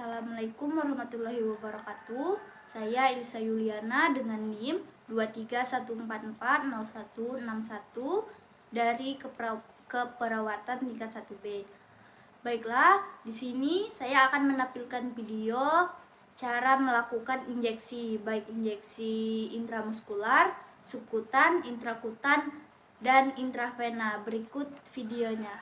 Assalamualaikum warahmatullahi wabarakatuh. Saya Elisa Yuliana dengan NIM 231440161 dari Keperawatan tingkat 1B. Baiklah, di sini saya akan menampilkan video cara melakukan injeksi, baik injeksi intramuskular, subkutan, intrakutan, dan intravena. Berikut videonya.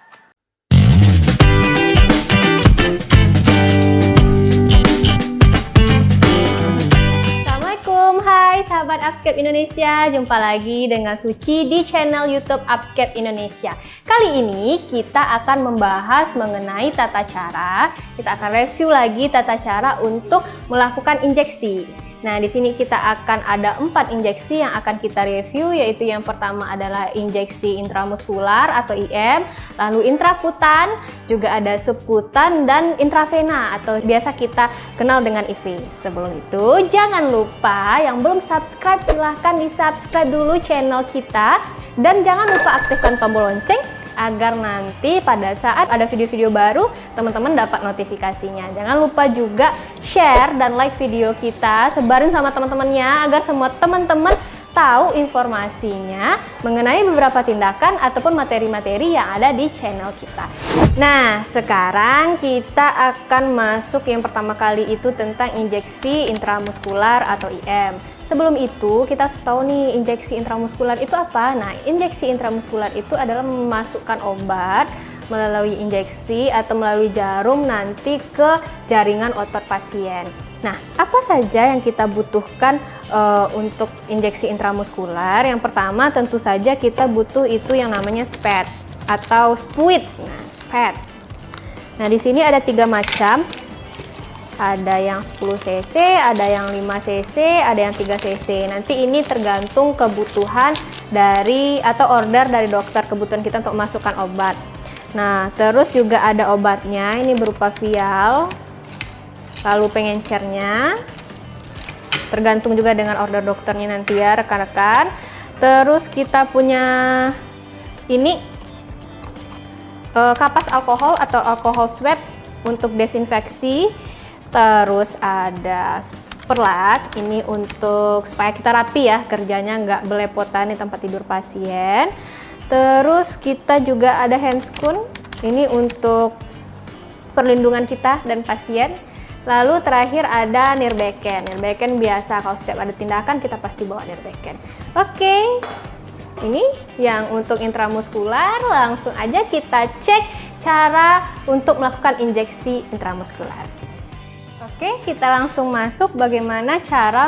Hai sahabat Upscape Indonesia, jumpa lagi dengan Suci di channel YouTube Upscape Indonesia. Kali ini kita akan membahas mengenai tata cara. Kita akan review lagi tata cara untuk melakukan injeksi. Nah, di sini kita akan ada 4 injeksi yang akan kita review, yaitu yang pertama adalah injeksi intramuskular atau IM, lalu intrakutan, juga ada subkutan dan intravena atau biasa kita kenal dengan IV. Sebelum itu, jangan lupa yang belum subscribe silahkan di-subscribe dulu channel kita dan jangan lupa aktifkan tombol lonceng agar nanti pada saat ada video-video baru teman-teman dapat notifikasinya. Jangan lupa juga share dan like video kita, sebarin sama teman-temannya agar semua teman-teman tahu informasinya mengenai beberapa tindakan ataupun materi-materi yang ada di channel kita. Nah, sekarang kita akan masuk yang pertama kali itu tentang injeksi intramuskular atau IM. Sebelum itu, kita harus tahu nih, injeksi intramuskular itu apa? Nah, injeksi intramuskular itu adalah memasukkan obat melalui injeksi atau melalui jarum nanti ke jaringan otot pasien. Nah, apa saja yang kita butuhkan untuk injeksi intramuskular? Yang pertama, tentu saja kita butuh itu yang namanya SPED atau SPUID. Nah, SPED. Nah, di sini ada 3 macam. Ada yang 10 cc, ada yang 5 cc, ada yang 3 cc. Nanti ini tergantung kebutuhan dari atau order dari dokter, kebutuhan kita untuk masukkan obat. Nah, terus juga ada obatnya, ini berupa vial, lalu pengencernya, tergantung juga dengan order dokternya nanti ya rekan-rekan. Terus kita punya ini kapas alkohol atau alkohol swab untuk desinfeksi. Terus ada perlat, ini untuk supaya kita rapi ya, kerjanya nggak belepotan di tempat tidur pasien. Terus kita juga ada handscoon, ini untuk perlindungan kita dan pasien. Lalu terakhir ada nirbeken. Nirbeken biasa kalau setiap ada tindakan kita pasti bawa nirbeken. Oke, ini yang untuk intramuskular. Langsung aja kita cek cara untuk melakukan injeksi intramuskular. Oke, kita langsung masuk bagaimana cara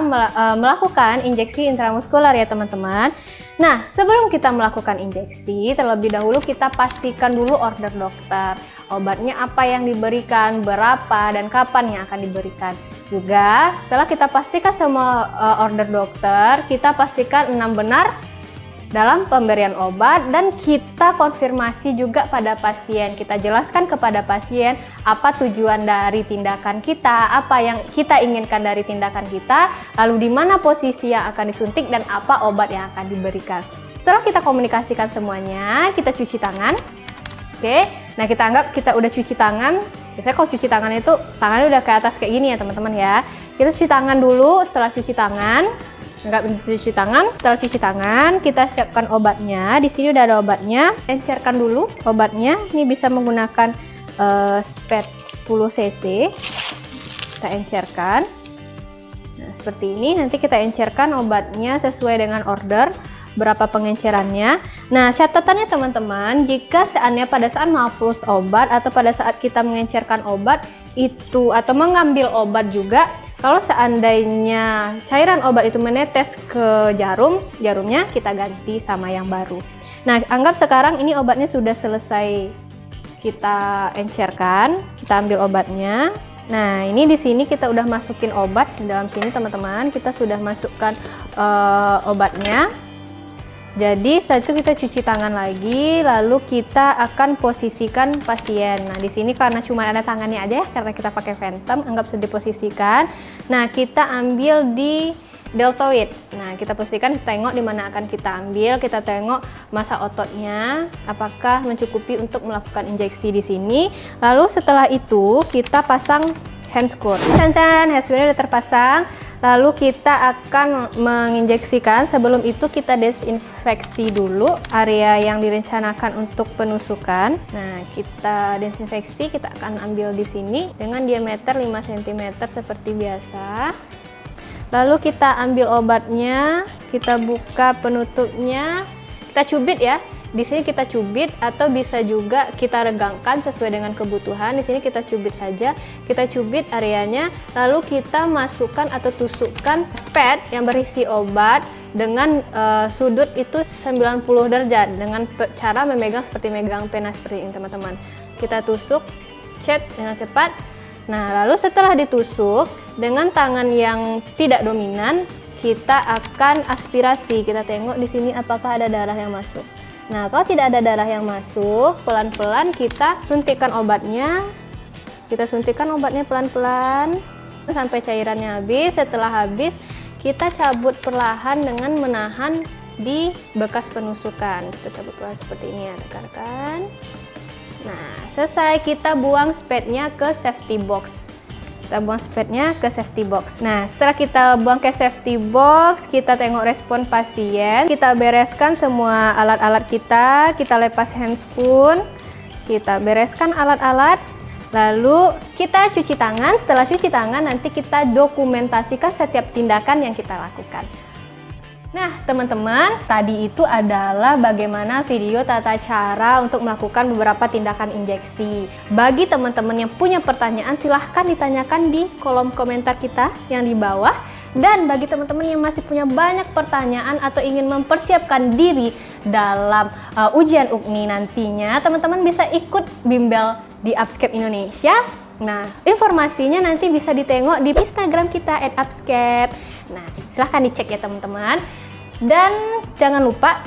melakukan injeksi intramuskular ya teman-teman. Nah, sebelum kita melakukan injeksi, terlebih dahulu kita pastikan dulu order dokter. Obatnya apa yang diberikan, berapa, dan kapan yang akan diberikan. Juga, setelah kita pastikan semua order dokter, kita pastikan benar dalam pemberian obat dan kita konfirmasi juga pada pasien. Kita jelaskan kepada pasien apa tujuan dari tindakan kita, apa yang kita inginkan dari tindakan kita, lalu di mana posisi yang akan disuntik dan apa obat yang akan diberikan. Setelah kita komunikasikan semuanya, kita cuci tangan. Oke, nah kita anggap kita udah cuci tangan. Biasanya kalau cuci tangan itu tangannya udah ke atas kayak gini ya teman-teman ya. Kita cuci tangan dulu. Setelah cuci tangan, setelah cuci tangan kita siapkan obatnya. Di sini udah ada obatnya. Encerkan dulu obatnya. Ini bisa menggunakan SPED 10 cc. Kita encerkan. Nah, seperti ini. Nanti kita encerkan obatnya sesuai dengan order berapa pengencerannya. Nah, catatannya teman-teman, jika seandainya pada saat menghapus obat atau pada saat kita mengencerkan obat itu atau mengambil obat juga, kalau seandainya cairan obat itu menetes ke jarumnya kita ganti sama yang baru. Nah, anggap sekarang ini obatnya sudah selesai kita encerkan, kita ambil obatnya. Nah, ini di sini kita udah masukin obat di dalam sini teman-teman. Kita sudah masukkan obatnya. Jadi setelah itu kita cuci tangan lagi, lalu kita akan posisikan pasien. Nah, di sini karena cuma ada tangannya aja ya, karena kita pakai Phantom, anggap sudah diposisikan. Nah, kita ambil di deltoid. Nah, kita posisikan, tengok di mana akan kita ambil, kita tengok massa ototnya, apakah mencukupi untuk melakukan injeksi di sini. Lalu setelah itu kita pasang handscoon. Handscoonnya udah terpasang. Lalu kita akan menginjeksikan. Sebelum itu kita desinfeksi dulu area yang direncanakan untuk penusukan. Nah, kita desinfeksi, kita akan ambil di sini dengan diameter 5 cm seperti biasa. Lalu kita ambil obatnya, kita buka penutupnya, kita cubit ya. Di sini kita cubit atau bisa juga kita regangkan sesuai dengan kebutuhan. Di sini kita cubit saja, kita cubit areanya, lalu kita masukkan atau tusukkan spad yang berisi obat dengan sudut itu 90 derajat dengan cara memegang seperti megang pena seperti ini teman-teman. Kita tusuk, cet dengan cepat. Nah, lalu setelah ditusuk dengan tangan yang tidak dominan, kita akan aspirasi. Kita tengok di sini apakah ada darah yang masuk. Nah, kalau tidak ada darah yang masuk, pelan-pelan kita suntikkan obatnya. Kita suntikkan obatnya pelan-pelan sampai cairannya habis. Setelah habis, kita cabut perlahan dengan menahan di bekas penusukan. Kita cabut perlahan seperti ini ya, rekan-rekan. Nah, selesai, kita buang spadnya ke safety box. Kita buang spadnya ke safety box. Nah, setelah kita buang ke safety box, kita tengok respon pasien. Kita bereskan semua alat-alat kita lepas handscoon, kita bereskan alat-alat, lalu kita cuci tangan. Setelah cuci tangan, nanti kita dokumentasikan setiap tindakan yang kita lakukan. Nah, teman-teman, tadi itu adalah bagaimana video tata cara untuk melakukan beberapa tindakan injeksi. Bagi teman-teman yang punya pertanyaan, silahkan ditanyakan di kolom komentar kita yang di bawah. Dan bagi teman-teman yang masih punya banyak pertanyaan atau ingin mempersiapkan diri dalam ujian UKNI nantinya, teman-teman bisa ikut bimbel di Upscape Indonesia. Nah, informasinya nanti bisa ditengok di Instagram kita @upscape. Nah, silahkan dicek ya teman-teman. Dan jangan lupa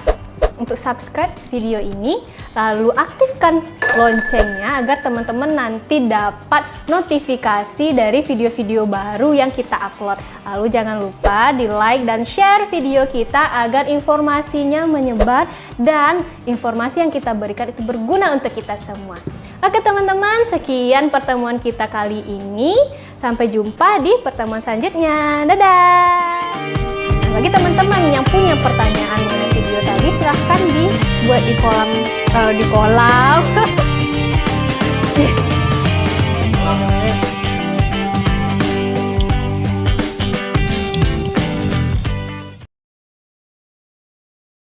untuk subscribe video ini, lalu aktifkan loncengnya agar teman-teman nanti dapat notifikasi dari video-video baru yang kita upload. Lalu jangan lupa di like dan share video kita agar informasinya menyebar dan informasi yang kita berikan itu berguna untuk kita semua. Oke teman-teman, sekian pertemuan kita kali ini. Sampai jumpa di pertemuan selanjutnya. Dadah! Bagi teman-teman yang punya pertanyaan mengenai video tadi, silahkan dibuat di kolom